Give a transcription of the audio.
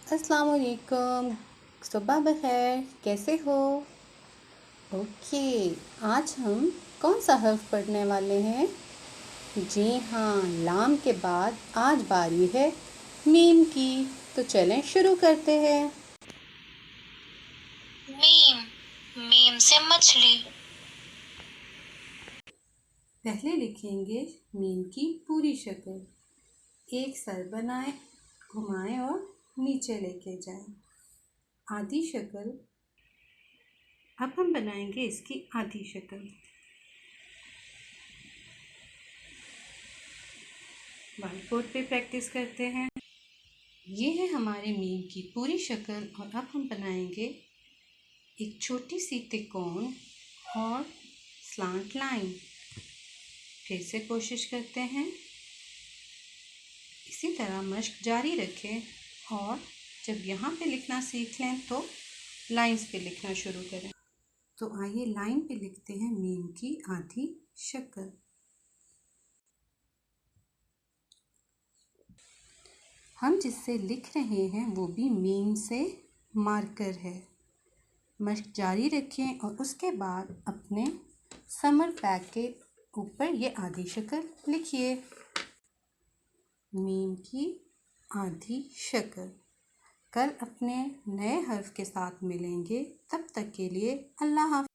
अस्सलाम वालेकुम। सुबह बखैर, कैसे हो? ओके, आज हम कौन सा हर्फ पढ़ने वाले हैं? जी हाँ, लाम के बाद आज बारी है मीम की। तो चलें शुरू करते हैं। मीम, मीम से मछली। पहले लिखेंगे मीम की पूरी शक्ल। एक सर बनाएं, घुमाएं और नीचे लेके जाएं। आधी शक्ल। अब हम बनाएंगे इसकी आधी शक्ल। व्हाइट बोर्ड पे प्रैक्टिस करते हैं। ये है हमारे मीम की पूरी शक्ल और अब हम बनाएंगे एक छोटी सी तिकोन और स्लांट लाइन। फिर से कोशिश करते हैं। इसी तरह मश्क जारी रखें और जब यहाँ पे लिखना सीख लें तो लाइंस पे लिखना शुरू करें। तो आइए लाइन पे लिखते हैं मीम की आधी शक्ल। हम जिससे लिख रहे हैं वो भी मीम से मार्कर है। मश्क जारी रखें और उसके बाद अपने समर पैक के ऊपर ये आधी शक्ल लिखिए। मीम की आधी शक्ल। कल अपने नए हर्फ के साथ मिलेंगे। तब तक के लिए अल्लाह हाफ़िज़।